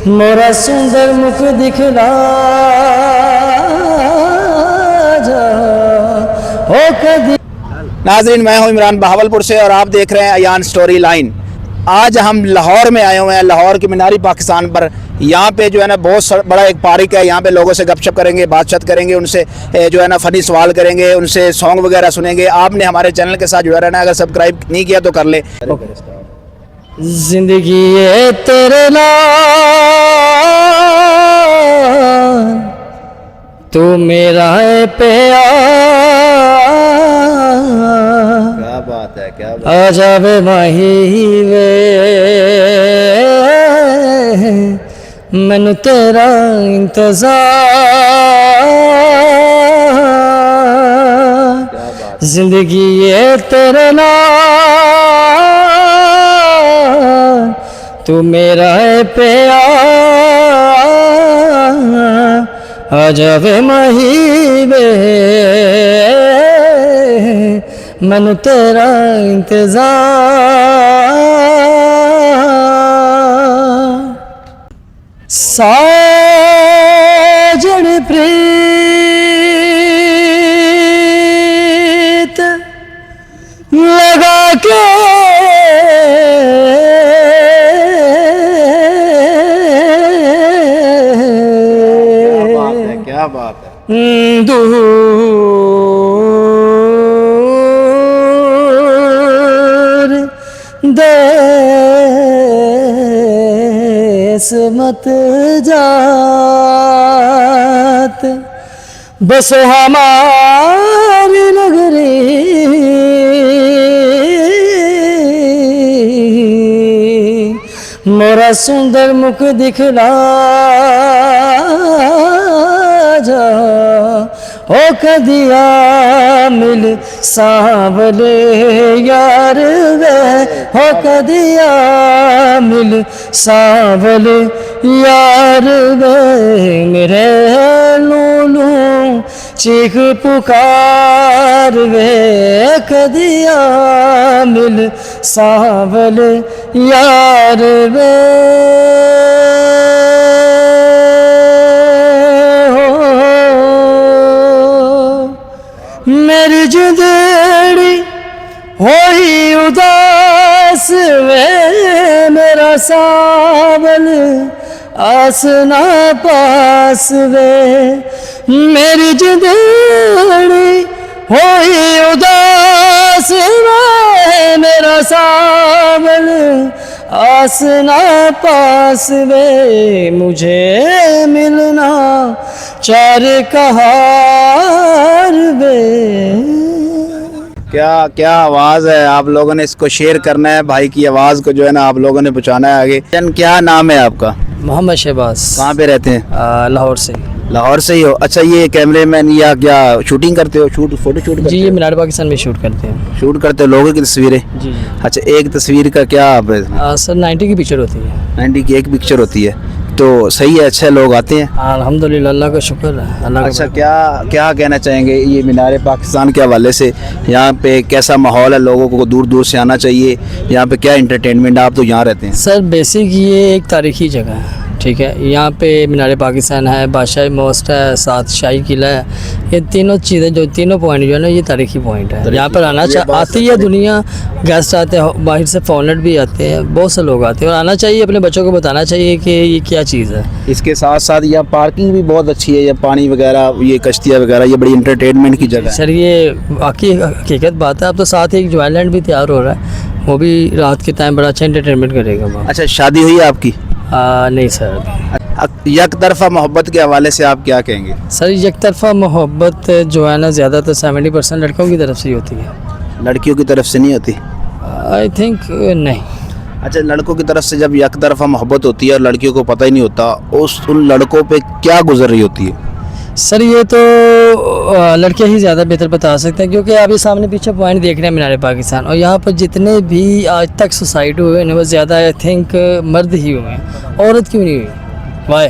मोरा सुंदर मुख दिखला जा हो कदी। नाज़रीन, मैं हूं इमरान बहावलपुर से और आप देख रहे हैं अयान स्टोरी लाइन। आज हम लाहौर में आए हुए हैं, लाहौर की मीनार पाकिस्तान पर। यहाँ पे जो है ना बहुत बड़ा एक पार्क है। यहाँ पे लोगों से गपशप करेंगे, बातचीत करेंगे, उनसे जो है ना फ़नी सवाल करेंगे, उनसे सॉन्ग वगैरह सुनेंगे। आपने हमारे चैनल के साथ जुड़ा रहना, अगर सब्सक्राइब नहीं किया तो कर ले। जिंदगी ये तेरे नाल तू मेरा है प्यार। क्या बात है, क्या बात। अजब मही वे मैनू तेरा इंतजार। जिंदगी ये तेरे नाल तू मेरा है प्यार। अजब मही वे मैनू तेरा इंतजार। साजन प्रीत लगा के क्या बात है। दूर देश मत जात बस हमारी नगरी। मोरा सुंदर मुख दिखला जा हो कदिया मिल सावले यार वे हो कदिया मिल सावले यार वे मेरे लूलू चीख पुकार वे कदिया मिल सावले यार वे। मेरी जिंदड़ी होई उदास वे मेरा सावल आसना पास वे। मेरी जिंदड़ी होई उदास वे मेरा सावल आसना पास वे। मुझे मिलना चार कहार वे। क्या क्या आवाज़ है। आप लोगों ने इसको शेयर करना है, भाई की आवाज़ को जो है ना आप लोगों ने पहुँचाना है आगे। क्या नाम है आपका? मोहम्मद शहबाज। कहाँ पे रहते हैं? लाहौर से। लाहौर से ही हो? अच्छा, ये कैमरेमैन या क्या शूटिंग करते हो? फोटो शूट करते जी, ये हो? मीनार पाकिस्तान में शूट करते हैं। शूट करते हो लोगों की तस्वीरें? जी। अच्छा, एक तस्वीर का क्या सर 90 की पिक्चर होती है। 90 की एक पिक्चर होती है, तो सही है, अच्छे लोग आते हैं? अल्हम्दुलिल्लाह, अल्लाह का शुक्र है। अल्लाह अच्छा, क्या कहना चाहेंगे ये मीनार पाकिस्तान के हवाले से? यहाँ पे कैसा माहौल है? लोगों को दूर दूर से आना चाहिए? यहाँ पे क्या इंटरटेनमेंट? आप तो यहाँ रहते हैं। सर बेसिक ये एक तारीखी जगह है, ठीक है। यहाँ पे मीनार पाकिस्तान है, बादशाही मोस्ट है, साथ शाही किला है। ये तीनों चीज़ें जो तीनों पॉइंट जो है ना, ये तारीखी पॉइंट है। यहाँ पर आना आती है दुनिया, गेस्ट आते हैं, बाहर से फॉरेनर भी आते हैं, बहुत से लोग आते हैं। और आना चाहिए, अपने बच्चों को बताना चाहिए कि ये क्या चीज़ है। इसके साथ साथ यहाँ पार्किंग भी बहुत अच्छी है, ये पानी वगैरह, ये कश्तियाँ वगैरह, ये बड़ी इंटरटेनमेंट की जगह है। सर ये बाकी हकीकत बात है। अब तो साथ ही एक ज्वाइलैंड भी तैयार हो रहा है, वो भी रात के टाइम बड़ा अच्छा इंटरटेनमेंट करेगा वहाँ। अच्छा, शादी हुई है आपकी? नहीं सर। एक तरफा मोहब्बत के हवाले से आप क्या कहेंगे? सर एक तरफा मोहब्बत जो है ना, ज़्यादातर 70% लड़कों की तरफ से ही होती है, लड़कियों की तरफ से नहीं होती? आई थिंक नहीं। अच्छा, लड़कों की तरफ से जब एक तरफा मोहब्बत होती है और लड़कियों को पता ही नहीं होता, उन लड़कों पे क्या गुजर रही होती है? सर ये तो लड़के ही ज़्यादा बेहतर बता सकते हैं, क्योंकि आप ये सामने पीछे पॉइंट देख रहे हैं मीनार पाकिस्तान, और यहाँ पर जितने भी आज तक सुसाइड हुए हैं वो ज़्यादा आई थिंक मर्द ही हुए हैं, औरत क्यों नहीं हुई? वाह।